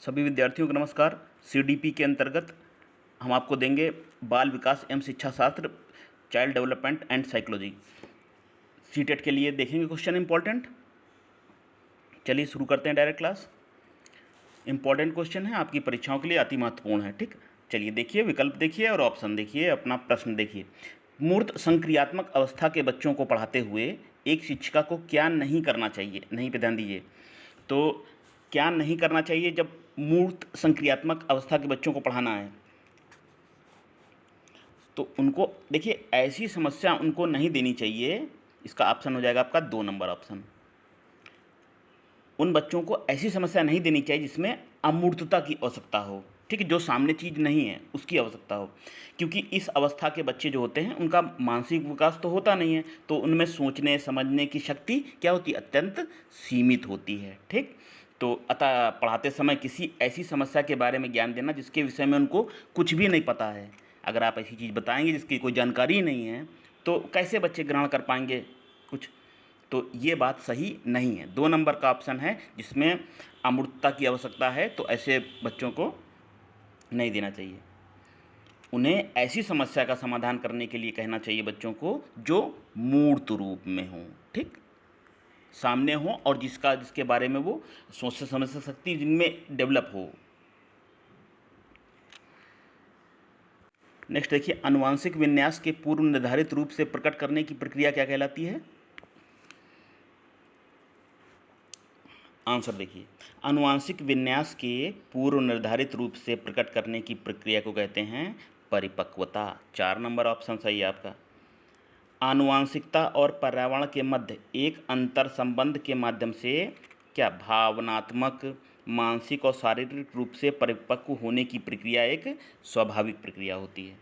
सभी विद्यार्थियों को नमस्कार। सीडीपी के अंतर्गत हम आपको देंगे बाल विकास एवं शिक्षा शास्त्र, child development and psychology. CTET के लिए देखेंगे क्वेश्चन इंपॉर्टेंट। चलिए शुरू करते हैं डायरेक्ट क्लास। इंपॉर्टेंट क्वेश्चन है, आपकी परीक्षाओं के लिए अति महत्वपूर्ण है। ठीक, चलिए देखिए, विकल्प देखिए और ऑप्शन देखिए, अपना प्रश्न देखिए। मूर्त संक्रियात्मक अवस्था के बच्चों को पढ़ाते हुए एक शिक्षिका को क्या नहीं करना चाहिए? नहीं पे ध्यान दीजिए। तो क्या नहीं करना चाहिए जब मूर्त संक्रियात्मक अवस्था के बच्चों को पढ़ाना है? तो उनको देखिए, ऐसी समस्या उनको नहीं देनी चाहिए। इसका ऑप्शन हो जाएगा आपका 2 नंबर ऑप्शन। उन बच्चों को ऐसी समस्या नहीं देनी चाहिए जिसमें अमूर्तता की आवश्यकता हो। ठीक है, जो सामने चीज़ नहीं है उसकी आवश्यकता हो, क्योंकि इस अवस्था के बच्चे जो होते हैं उनका मानसिक विकास तो होता नहीं है, तो उनमें सोचने समझने की शक्ति क्या होती है? अत्यंत सीमित होती है। ठीक, तो अतः पढ़ाते समय किसी ऐसी समस्या के बारे में ज्ञान देना जिसके विषय में उनको कुछ भी नहीं पता है। अगर आप ऐसी चीज़ बताएंगे जिसकी कोई जानकारी नहीं है तो कैसे बच्चे ग्रहण कर पाएंगे कुछ? तो ये बात सही नहीं है। 2 नंबर का ऑप्शन है जिसमें अमूर्तता की आवश्यकता है, तो ऐसे बच्चों को नहीं देना चाहिए। उन्हें ऐसी समस्या का समाधान करने के लिए कहना चाहिए बच्चों को जो मूर्त रूप में हो। ठीक, सामने हो और जिसके बारे में वो सोच समझ सकती जिनमें डेवलप हो। नेक्स्ट देखिए, आनुवांशिक विन्यास के पूर्व निर्धारित रूप से प्रकट करने की प्रक्रिया क्या कहलाती है? आंसर देखिए, आनुवांशिक विन्यास के पूर्व निर्धारित रूप से प्रकट करने की प्रक्रिया को कहते हैं परिपक्वता। 4 नंबर ऑप्शन सही है आपका। आनुवांशिकता और पर्यावरण के मध्य एक अंतर संबंध के माध्यम से क्या भावनात्मक, मानसिक और शारीरिक रूप से परिपक्व होने की प्रक्रिया एक स्वाभाविक प्रक्रिया होती है।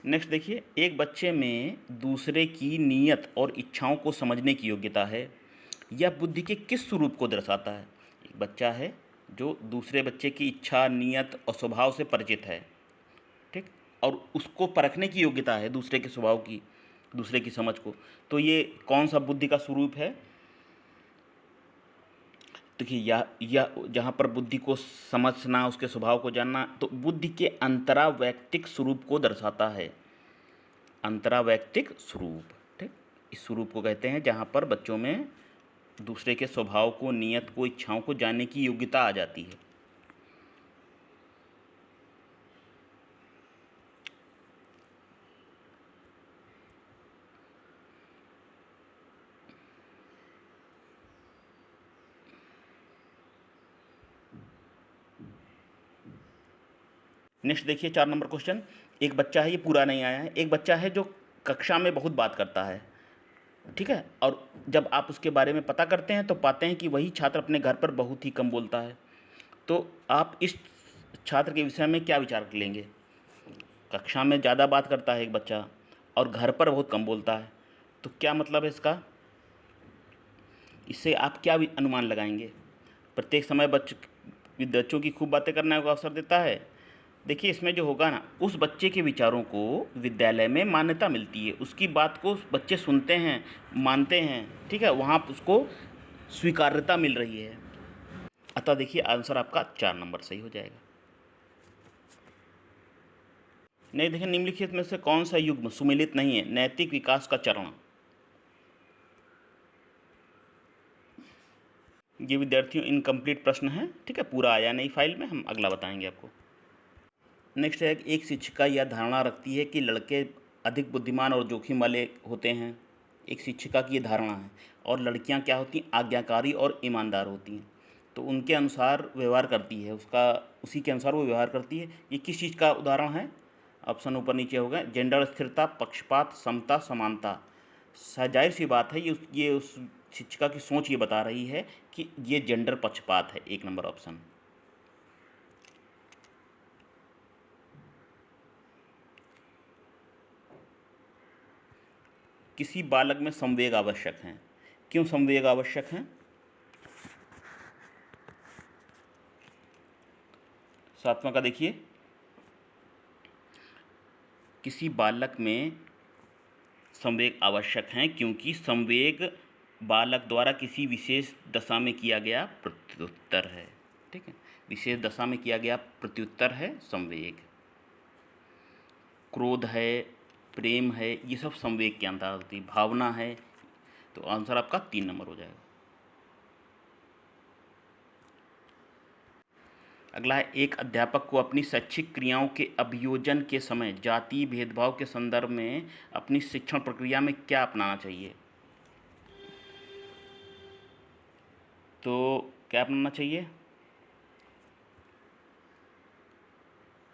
नेक्स्ट देखिए, एक बच्चे में दूसरे की नीयत और इच्छाओं को समझने की योग्यता है। यह बुद्धि के किस स्वरूप को दर्शाता है? एक बच्चा है जो दूसरे बच्चे की इच्छा, नीयत और स्वभाव से परिचित है। ठीक, और उसको परखने की योग्यता है दूसरे के स्वभाव की, दूसरे की समझ को। तो ये कौन सा बुद्धि का स्वरूप है? देखिए, यह जहाँ पर बुद्धि को समझना, उसके स्वभाव को जानना, तो बुद्धि के अंतरावैयक्तिक स्वरूप को दर्शाता है। अंतरावैयक्तिक स्वरूप। ठीक, इस स्वरूप को कहते हैं जहाँ पर बच्चों में दूसरे के स्वभाव को, नियत को, इच्छाओं को जानने की योग्यता आ जाती है। नेक्स्ट देखिए, 4 नंबर क्वेश्चन। एक बच्चा है, ये पूरा नहीं आया है, एक बच्चा है जो कक्षा में बहुत बात करता है। ठीक है, और जब आप उसके बारे में पता करते हैं तो पाते हैं कि वही छात्र अपने घर पर बहुत ही कम बोलता है। तो आप इस छात्र के विषय में क्या विचार लेंगे? कक्षा में ज़्यादा बात करता है एक बच्चा और घर पर बहुत कम बोलता है, तो क्या मतलब है इसका? इससे आप क्या अनुमान लगाएंगे? प्रत्येक समय बच्चों की खूब बातें करने का अवसर देता है। देखिए, इसमें जो होगा ना, उस बच्चे के विचारों को विद्यालय में मान्यता मिलती है, उसकी बात को बच्चे सुनते हैं, मानते हैं। ठीक है, वहाँ उसको स्वीकार्यता मिल रही है। अतः देखिए, आंसर आपका 4 नंबर सही हो जाएगा। नहीं, देखिए, निम्नलिखित में से कौन सा युग्म सुमेलित नहीं है? नैतिक विकास का चरण। ये विद्यार्थियों इनकम्प्लीट प्रश्न है। ठीक है, पूरा आया नहीं फाइल में, हम अगला बताएंगे आपको। नेक्स्ट है, एक शिक्षिका यह धारणा रखती है कि लड़के अधिक बुद्धिमान और जोखिम वाले होते हैं। एक शिक्षिका की ये धारणा है। और लड़कियां क्या होती हैं? आज्ञाकारी और ईमानदार होती हैं। तो उनके अनुसार व्यवहार करती है, उसी के अनुसार वो व्यवहार करती है। ये किस चीज़ का उदाहरण है? ऑप्शन ऊपर नीचे हो गए। जेंडर स्थिरता, पक्षपात, समता, समानता। जाहिर सी बात है, ये उस शिक्षिका की सोच ये बता रही है कि ये जेंडर पक्षपात है। 1 नंबर ऑप्शन। किसी बालक में संवेग आवश्यक हैं। क्यों संवेग आवश्यक हैं? 7वां का देखिए, किसी बालक में संवेग आवश्यक हैं क्योंकि संवेग बालक द्वारा किसी विशेष दशा में किया गया प्रत्युत्तर है। ठीक है, विशेष दशा में किया गया प्रत्युत्तर है संवेग। क्रोध है, प्रेम है, ये सब संवेग के अंतर्गत आती है। भावना है, तो आंसर आपका 3 नंबर हो जाएगा। अगला है, एक अध्यापक को अपनी शैक्षिक क्रियाओं के अभियोजन के समय जातीय भेदभाव के संदर्भ में अपनी शिक्षण प्रक्रिया में क्या अपनाना चाहिए? तो क्या अपनाना चाहिए?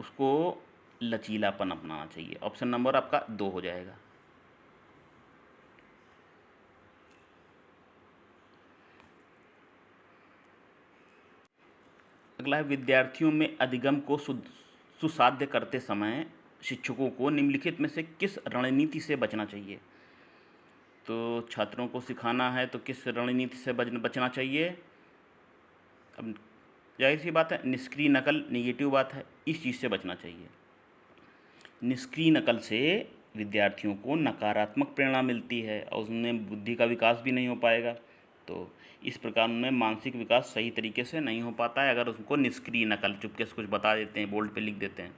उसको लचीलापन अपनाना चाहिए। ऑप्शन नंबर आपका 2 हो जाएगा। अगला है, विद्यार्थियों में अधिगम को सुसाध्य करते समय शिक्षकों को निम्नलिखित में से किस रणनीति से बचना चाहिए? तो छात्रों को सिखाना है तो किस रणनीति से बचना चाहिए? अब जाहिर सी बात है, निष्क्रिय नकल नेगेटिव बात है, इस चीज़ से बचना चाहिए। निष्क्रिय नकल से विद्यार्थियों को नकारात्मक प्रेरणा मिलती है और उसमें बुद्धि का विकास भी नहीं हो पाएगा। तो इस प्रकार उनमें मानसिक विकास सही तरीके से नहीं हो पाता है अगर उसको निष्क्रिय नकल चुपके से कुछ बता देते हैं, बोर्ड पे लिख देते हैं।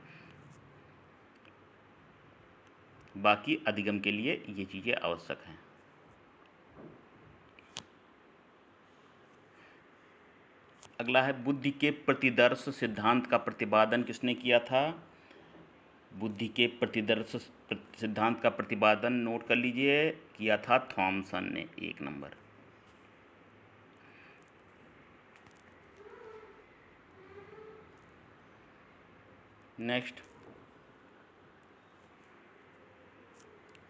बाकी अधिगम के लिए ये चीज़ें आवश्यक हैं। अगला है, बुद्धि के प्रतिदर्श सिद्धांत का प्रतिपादन किसने किया था? बुद्धि के प्रतिदर्श सिद्धांत का प्रतिपादन नोट कर लीजिए, किया था थॉमसन ने। 1 नंबर। नेक्स्ट,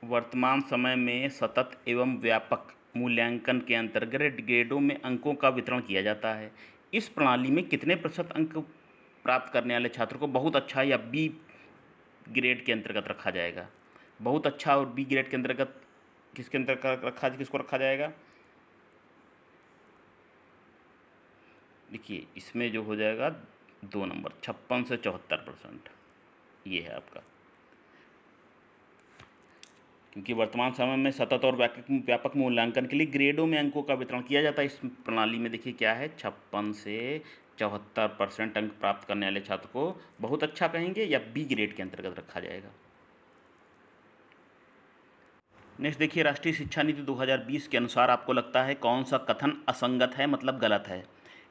वर्तमान समय में सतत एवं व्यापक मूल्यांकन के अंतर्गत ग्रेडों में अंकों का वितरण किया जाता है। इस प्रणाली में कितने प्रतिशत अंक प्राप्त करने वाले छात्र को बहुत अच्छा या बी ग्रेड के अंतर्गत रखा जाएगा? बहुत अच्छा और बी ग्रेड के अंतर्गत किसको रखा जाएगा? देखिए, इसमें जो हो जाएगा 2 नंबर, 56 से 74%, ये है आपका। क्योंकि वर्तमान समय में सतत और व्यापक मूल्यांकन के लिए ग्रेडों में अंकों का वितरण किया जाता है। इस प्रणाली में देखिए क्या है, 56 से 74% अंक प्राप्त करने वाले छात्र को बहुत अच्छा कहेंगे या बी ग्रेड के अंतर्गत रखा जाएगा। नेक्स्ट देखिए, राष्ट्रीय शिक्षा नीति 2020 के अनुसार आपको लगता है कौन सा कथन असंगत है, मतलब गलत है?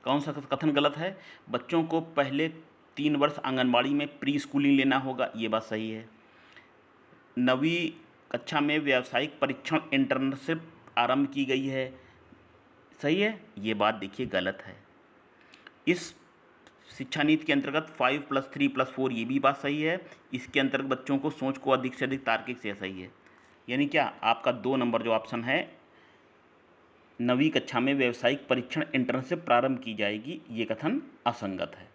कौन सा कथन गलत है? बच्चों को पहले 3 वर्ष आंगनबाड़ी में प्री स्कूलिंग लेना होगा, ये बात सही है। 9वीं कक्षा में व्यावसायिक परीक्षण इंटर्नशिप आरंभ की गई है, सही है। ये बात देखिए गलत है। इस शिक्षा नीति के अंतर्गत 5+3+4 ये भी बात सही है। इसके अंतर्गत बच्चों को सोच को अधिक से अधिक तार्किक से सही है। यानी क्या आपका 2 नंबर जो ऑप्शन है, 9वीं कक्षा में व्यावसायिक परीक्षण इंटर्नशिप प्रारंभ की जाएगी, ये कथन असंगत है।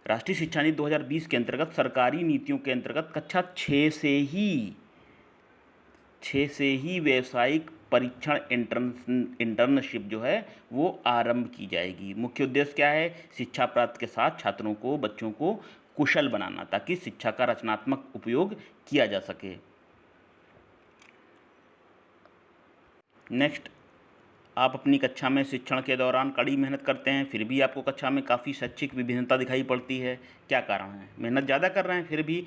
राष्ट्रीय शिक्षा नीति 2020 के अंतर्गत सरकारी नीतियों के अंतर्गत कक्षा 6 से ही व्यावसायिक परीक्षण इंटर्नशिप जो है वो आरंभ की जाएगी। मुख्य उद्देश्य क्या है? शिक्षा प्राप्त के साथ छात्रों को, बच्चों को कुशल बनाना, ताकि शिक्षा का रचनात्मक उपयोग किया जा सके। नेक्स्ट, आप अपनी कक्षा में शिक्षण के दौरान कड़ी मेहनत करते हैं, फिर भी आपको कक्षा में काफ़ी शैक्षिक विभिन्नता दिखाई पड़ती है, क्या कारण है? मेहनत ज़्यादा कर रहे हैं फिर भी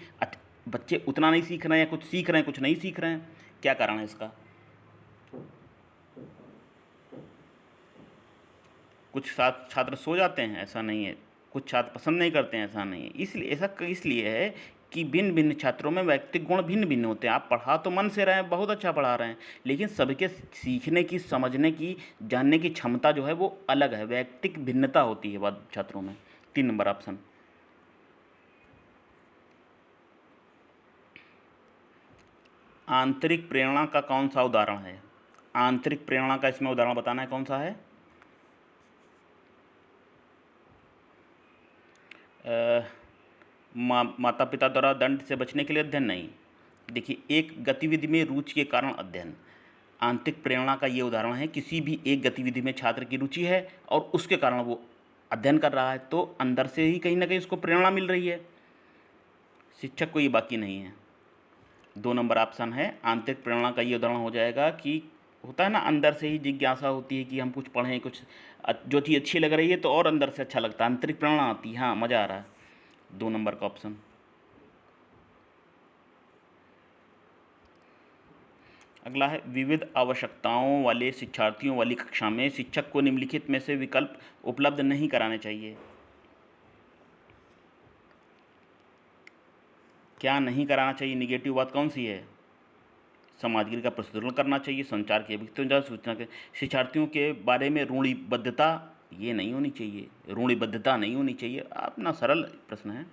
बच्चे उतना नहीं सीख रहे हैं, या कुछ सीख रहे हैं कुछ नहीं सीख रहे हैं, क्या कारण है इसका? कुछ छात्र सो जाते हैं, ऐसा नहीं है। कुछ छात्र पसंद नहीं करते हैं, ऐसा नहीं है। इसलिए है कि भिन्न भिन्न छात्रों में व्यक्तिगत गुण भिन्न भिन्न होते हैं। आप पढ़ा तो मन से रहे हैं, बहुत अच्छा पढ़ा रहे हैं, लेकिन सबके सीखने की, समझने की, जानने की क्षमता जो है वो अलग है। व्यक्तिगत भिन्नता होती है बाद छात्रों में। 3 नंबर ऑप्शन। आंतरिक प्रेरणा का कौन सा उदाहरण है? आंतरिक प्रेरणा का इसमें उदाहरण बताना है, कौन सा है? माता पिता द्वारा दंड से बचने के लिए अध्ययन नहीं। देखिए, एक गतिविधि में रुचि के कारण अध्ययन। आंतरिक प्रेरणा का ये उदाहरण है, किसी भी एक गतिविधि में छात्र की रुचि है और उसके कारण वो अध्ययन कर रहा है, तो अंदर से ही कहीं ना कहीं उसको प्रेरणा मिल रही है, शिक्षक को ये बाकी नहीं है। 2 नंबर ऑप्शन है आंतरिक प्रेरणा का ये उदाहरण हो जाएगा कि होता है ना, अंदर से ही जिज्ञासा होती है कि हम कुछ पढ़ें, कुछ जो चीज़ अच्छी लग रही है तो और अंदर से अच्छा लगता है, आंतरिक प्रेरणा आती है, हाँ मज़ा आ रहा है। 2 नंबर का ऑप्शन। अगला है विविध आवश्यकताओं वाले शिक्षार्थियों वाली कक्षा में शिक्षक को निम्नलिखित में से विकल्प उपलब्ध नहीं कराने चाहिए। क्या नहीं कराना चाहिए? निगेटिव बात कौन सी है? सामग्री का प्रस्तुतिकरण करना चाहिए, संचार की अभिव्यक्ति, सूचना के शिक्षार्थियों के बारे में रूढ़िबद्धता ये नहीं होनी चाहिए, रूढ़िबद्धता नहीं होनी चाहिए। अपना सरल प्रश्न है।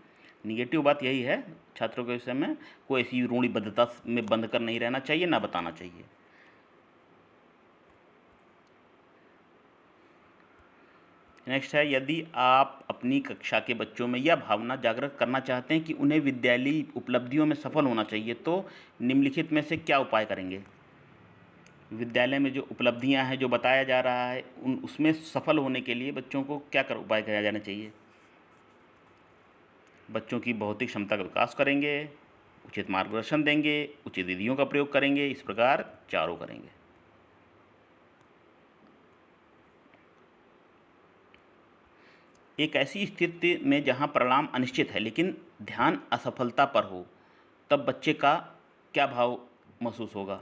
निगेटिव बात यही है, छात्रों के विषय में कोई ऐसी रूढ़िबद्धता में बंध कर नहीं रहना चाहिए, ना बताना चाहिए। नेक्स्ट है, यदि आप अपनी कक्षा के बच्चों में यह भावना जागृत करना चाहते हैं कि उन्हें विद्यालयी उपलब्धियों में सफल होना चाहिए तो निम्नलिखित में से क्या उपाय करेंगे? विद्यालय में जो उपलब्धियां हैं, जो बताया जा रहा है, उसमें सफल होने के लिए बच्चों को क्या उपाय किया जाना चाहिए? बच्चों की बौद्धिक क्षमता का विकास करेंगे, उचित मार्गदर्शन देंगे, उचित विधियों का प्रयोग करेंगे, इस प्रकार चारों करेंगे। एक ऐसी स्थिति में जहां परिणाम अनिश्चित है लेकिन ध्यान असफलता पर हो, तब बच्चे का क्या भाव महसूस होगा?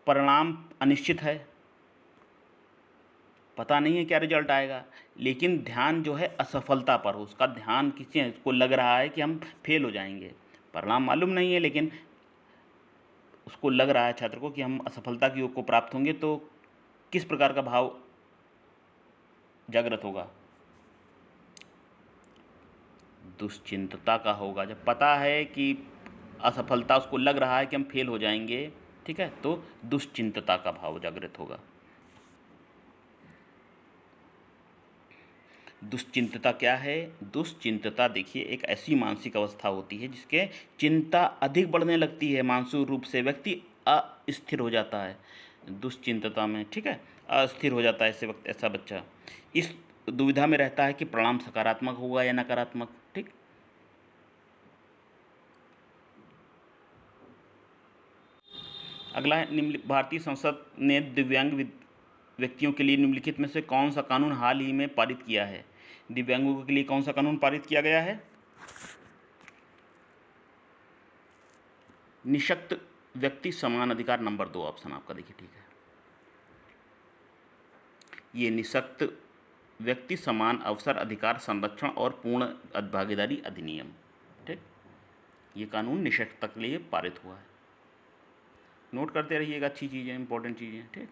परिणाम अनिश्चित है, पता नहीं है क्या रिजल्ट आएगा, लेकिन ध्यान जो है असफलता पर हो, उसका ध्यान किसी को लग रहा है कि हम फेल हो जाएंगे, परिणाम मालूम नहीं है लेकिन उसको लग रहा है छात्र को कि हम असफलता की ओर को प्राप्त होंगे, तो किस प्रकार का भाव जागृत होगा? दुश्चिंतता का होगा। जब पता है कि असफलता, उसको लग रहा है कि हम फेल हो जाएंगे, ठीक है, तो दुश्चिंतता का भाव जागृत होगा। दुश्चिंतता क्या है? दुश्चिंतता देखिए एक ऐसी मानसिक अवस्था होती है जिसके चिंता अधिक बढ़ने लगती है, मानसिक रूप से व्यक्ति अस्थिर हो जाता है दुश्चिंतता में, ठीक है, अस्थिर हो जाता है ऐसे वक्त ऐसा बच्चा। इस दुविधा में रहता है कि परिणाम सकारात्मक होगा या नकारात्मक, ठीक। अगला है, निम्न भारतीय संसद ने दिव्यांग व्यक्तियों के लिए निम्नलिखित में से कौन सा कानून हाल ही में पारित किया है? दिव्यांगों के लिए कौन सा कानून पारित किया गया है? निःशक्त व्यक्ति समान अधिकार, नंबर 2 ऑप्शन आपका देखिए, ठीक है। ये निःशक्त व्यक्ति समान अवसर अधिकार संरक्षण और पूर्ण भागीदारी अधिनियम, ठीक, ये कानून निःशक्तता के लिए पारित हुआ है। नोट करते रहिएगा, अच्छी चीज़ें, इंपॉर्टेंट चीज़ें, ठीक।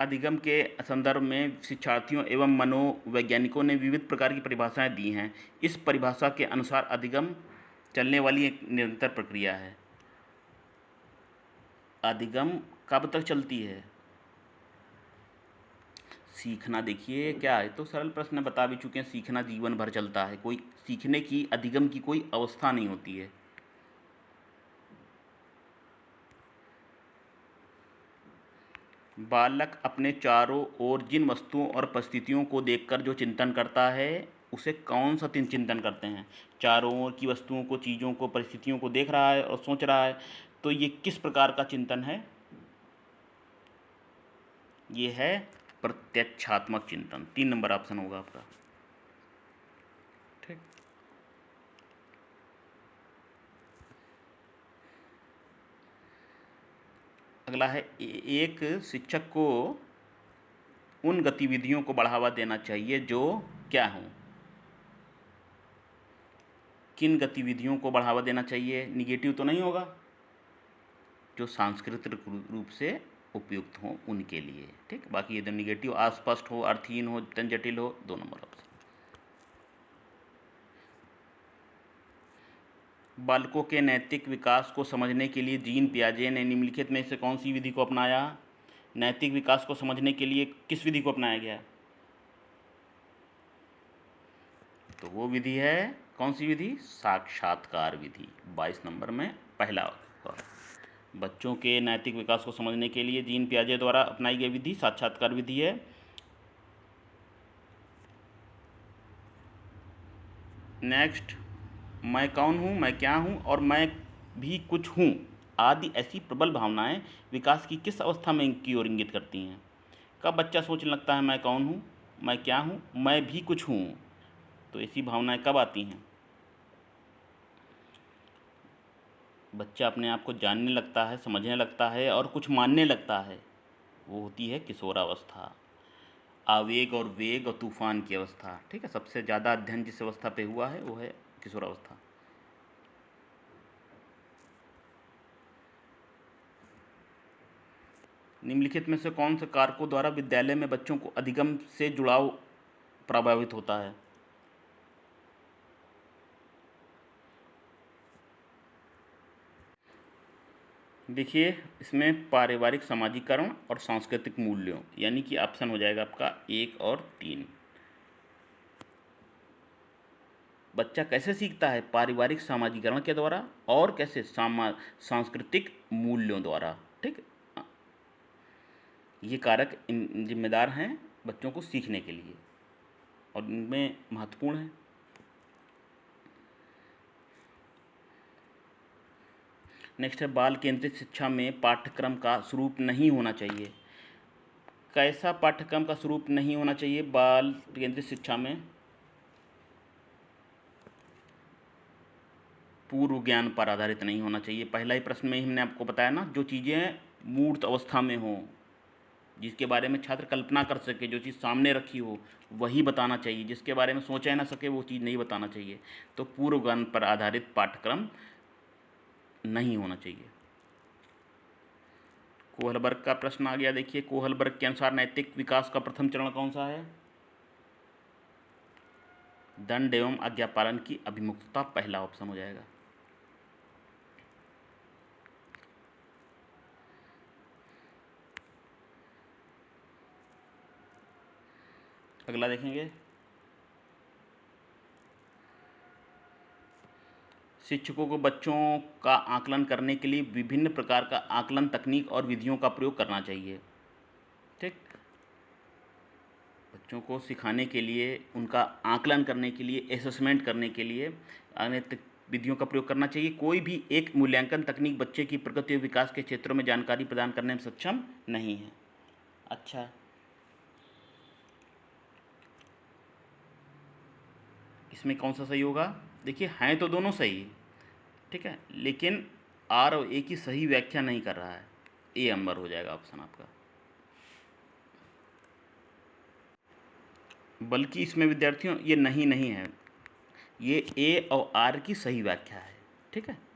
अधिगम के संदर्भ में शिक्षार्थियों एवं मनोवैज्ञानिकों ने विविध प्रकार की परिभाषाएं दी हैं। इस परिभाषा के अनुसार अधिगम चलने वाली एक निरंतर प्रक्रिया है। अधिगम कब तक चलती है? सीखना देखिए क्या है, तो सरल प्रश्न बता भी चुके हैं, सीखना जीवन भर चलता है, कोई सीखने की, अधिगम की कोई अवस्था नहीं होती है। बालक अपने चारों ओर जिन वस्तुओं और परिस्थितियों को देखकर जो चिंतन करता है उसे कौन सा चिंतन करते हैं? चारों ओर की वस्तुओं को, चीज़ों को, परिस्थितियों को देख रहा है और सोच रहा है, तो ये किस प्रकार का चिंतन है? ये है प्रत्यक्षात्मक चिंतन। 3 नंबर ऑप्शन होगा आपका, ठीक। अगला है, एक शिक्षक को उन गतिविधियों को बढ़ावा देना चाहिए जो क्या हों? किन गतिविधियों को बढ़ावा देना चाहिए? निगेटिव तो नहीं होगा, जो सांस्कृतिक रूप से उपयुक्त हों उनके लिए, ठीक। बाकी यदि निगेटिव अस्पष्ट हो, अर्थहीन हो, जटिल हो, 2 नंबर ऑप्शन। बालकों के नैतिक विकास को समझने के लिए जीन पियाजे ने निम्नलिखित में से कौन सी विधि को अपनाया? नैतिक विकास को समझने के लिए किस विधि को अपनाया गया? तो वो विधि है, कौन सी विधि? साक्षात्कार विधि। 22 नंबर में पहला। बच्चों के नैतिक विकास को समझने के लिए जीन पियाजे द्वारा अपनाई गई विधि साक्षात्कार विधि है। नेक्स्ट, मैं कौन हूँ, मैं क्या हूँ और मैं भी कुछ हूँ आदि ऐसी प्रबल भावनाएं विकास की किस अवस्था में की ओर इंगित करती हैं? कब बच्चा सोचने लगता है मैं कौन हूँ, मैं क्या हूँ, मैं भी कुछ हूँ? तो ऐसी भावनाएं कब आती हैं? बच्चा अपने आप को जानने लगता है, समझने लगता है और कुछ मानने लगता है, वो होती है किशोरावस्था। आवेग और वेग और तूफान की अवस्था, ठीक है। सबसे ज़्यादा अध्ययन जिस अवस्था पे हुआ है वो है किशोरावस्था। निम्नलिखित में से कौन से कारकों द्वारा विद्यालय में बच्चों को अधिगम से जुड़ाव प्रभावित होता है? देखिए, इसमें पारिवारिक समाजीकरण और सांस्कृतिक मूल्यों, यानी कि ऑप्शन हो जाएगा आपका 1 और 3। बच्चा कैसे सीखता है? पारिवारिक समाजीकरण के द्वारा और कैसे? सांस्कृतिक मूल्यों द्वारा, ठीक। ये कारक जिम्मेदार हैं बच्चों को सीखने के लिए और इनमें महत्वपूर्ण है। नेक्स्ट है, बाल केंद्रित शिक्षा में पाठ्यक्रम का स्वरूप नहीं होना चाहिए। कैसा पाठ्यक्रम का स्वरूप नहीं होना चाहिए बाल केंद्रित शिक्षा में? पूर्व ज्ञान पर आधारित नहीं होना चाहिए। पहला ही प्रश्न में ही हमने आपको बताया ना, जो चीज़ें मूर्त अवस्था में हों, जिसके बारे में छात्र कल्पना कर सके, जो चीज़ सामने रखी हो वही बताना चाहिए, जिसके बारे में सोचा ना सके वो चीज़ नहीं बताना चाहिए। तो पूर्व ज्ञान पर आधारित पाठ्यक्रम नहीं होना चाहिए। कोहलबर्ग का प्रश्न आ गया। देखिए, कोहलबर्ग के अनुसार नैतिक विकास का प्रथम चरण कौन सा है? दंड एवं आज्ञापालन की अभिमुखता पहला ऑप्शन हो जाएगा। अगला देखेंगे, शिक्षकों को बच्चों का आकलन करने के लिए विभिन्न प्रकार का आकलन तकनीक और विधियों का प्रयोग करना चाहिए, ठीक। बच्चों को सिखाने के लिए, उनका आकलन करने के लिए, असेसमेंट करने के लिए अनेक विधियों का प्रयोग करना चाहिए। कोई भी एक मूल्यांकन तकनीक बच्चे की प्रगति और विकास के क्षेत्रों में जानकारी प्रदान करने में सक्षम नहीं है। अच्छा, इसमें कौन सा सही होगा? देखिए, हैं तो दोनों सही, ठीक है, लेकिन आर और ए की सही व्याख्या नहीं कर रहा है। ए नंबर हो जाएगा ऑप्शन आपका। बल्कि इसमें विद्यार्थियों ये नहीं नहीं है, ये ए और आर की सही व्याख्या है, ठीक है।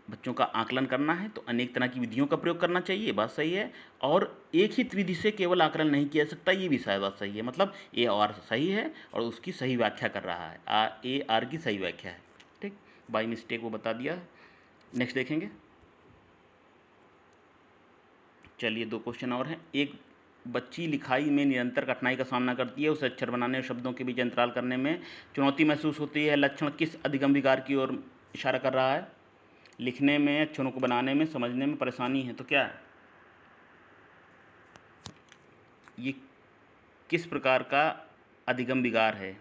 बच्चों का आकलन करना है तो अनेक तरह की विधियों का प्रयोग करना चाहिए, बात सही है। और एक ही विधि से केवल आकलन नहीं किया जा सकता, ये भी शायद बात सही है। मतलब ए आर सही है और उसकी सही व्याख्या कर रहा है, ए आर की सही व्याख्या है, ठीक। बाई मिस्टेक वो बता दिया। नेक्स्ट देखेंगे। चलिए, 2 क्वेश्चन और हैं। एक बच्ची लिखाई में निरंतर कठिनाई का सामना करती है, उसे अक्षर बनाने और शब्दों के बीच अंतराल करने में चुनौती महसूस होती है। लक्षण किस अधिगम विकार की ओर इशारा कर रहा है? लिखने में, अक्षरों को बनाने में, समझने में परेशानी है, तो क्या है ये? किस प्रकार का अधिगम विकार है?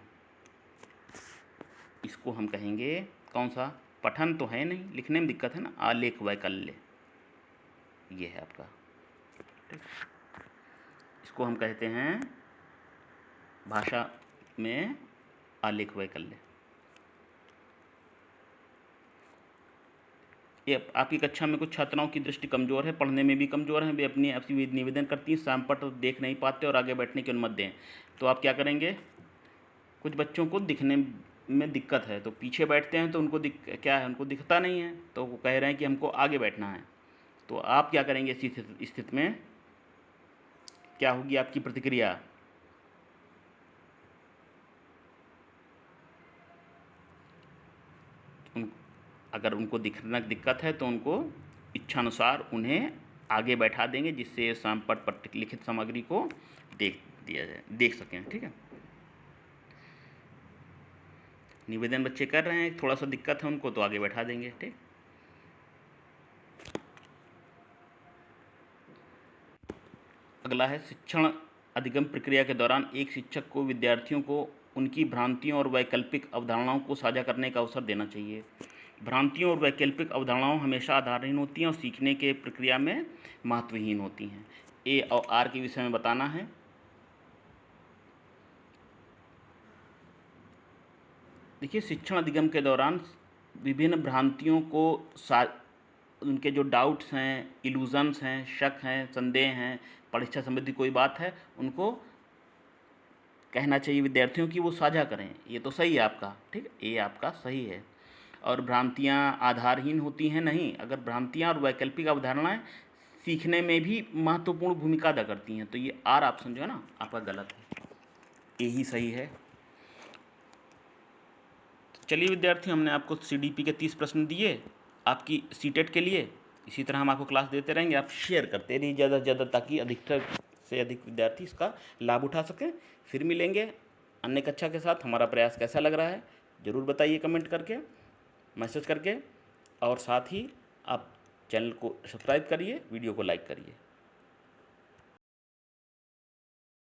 इसको हम कहेंगे कौन सा? पठन तो है नहीं, लिखने में दिक्कत है ना, आलेख वैकल्य, ये है आपका, ठीक। इसको हम कहते हैं भाषा में आलेख वैकल्य। ये आपकी कक्षा में कुछ छात्राओं की दृष्टि कमज़ोर है, पढ़ने में भी कमज़ोर हैं, वे अपनी आपसे निवेदन करती हैं शामपट देख नहीं पाते और आगे बैठने की अनुमति दें। तो आप क्या करेंगे? कुछ बच्चों को दिखने में दिक्कत है तो पीछे बैठते हैं, तो उनको क्या है, उनको दिखता नहीं है, तो वो कह रहे हैं कि हमको आगे बैठना है। तो आप क्या करेंगे इसी स्थिति में? क्या होगी आपकी प्रतिक्रिया? अगर उनको दिखना दिक्कत है तो उनको इच्छानुसार उन्हें आगे बैठा देंगे, जिससे शामपट पर लिखित सामग्री को देख सकें, ठीक है। निवेदन बच्चे कर रहे हैं, थोड़ा सा दिक्कत है उनको, तो आगे बैठा देंगे, ठीक। अगला है, शिक्षण अधिगम प्रक्रिया के दौरान एक शिक्षक को विद्यार्थियों को उनकी भ्रांतियों और वैकल्पिक अवधारणाओं को साझा करने का अवसर देना चाहिए। भ्रांतियों और वैकल्पिक अवधारणाओं हमेशा आधारहीन होती हैं और सीखने के प्रक्रिया में महत्वहीन होती हैं। ए और आर के विषय में बताना है। देखिए, शिक्षण अधिगम के दौरान विभिन्न भ्रांतियों को उनके जो डाउट्स हैं, इल्यूजन्स हैं, शक हैं, संदेह हैं, परीक्षा संबंधी कोई बात है, उनको कहना चाहिए विद्यार्थियों की वो साझा करें। ये तो सही है आपका, ठीक है, ये आपका सही है। और भ्रांतियाँ आधारहीन होती हैं नहीं, अगर भ्रांतियाँ और वैकल्पिक अवधारणाएं सीखने में भी महत्वपूर्ण भूमिका अदा करती हैं, तो ये आर ऑप्शन जो है ना आपका गलत है, ए ही सही है। चलिए विद्यार्थी, हमने आपको सीडीपी के 30 प्रश्न दिए आपकी सीटेट के लिए। इसी तरह हम आपको क्लास देते रहेंगे, आप शेयर करते रहिए ज़्यादा से ज़्यादा, ताकि अधिकतर से अधिक विद्यार्थी इसका लाभ उठा सकें। फिर मिलेंगे अन्य कक्षा के साथ। हमारा प्रयास कैसा लग रहा है ज़रूर बताइए कमेंट करके, मैसेज करके, और साथ ही आप चैनल को सब्सक्राइब करिए, वीडियो को लाइक करिए।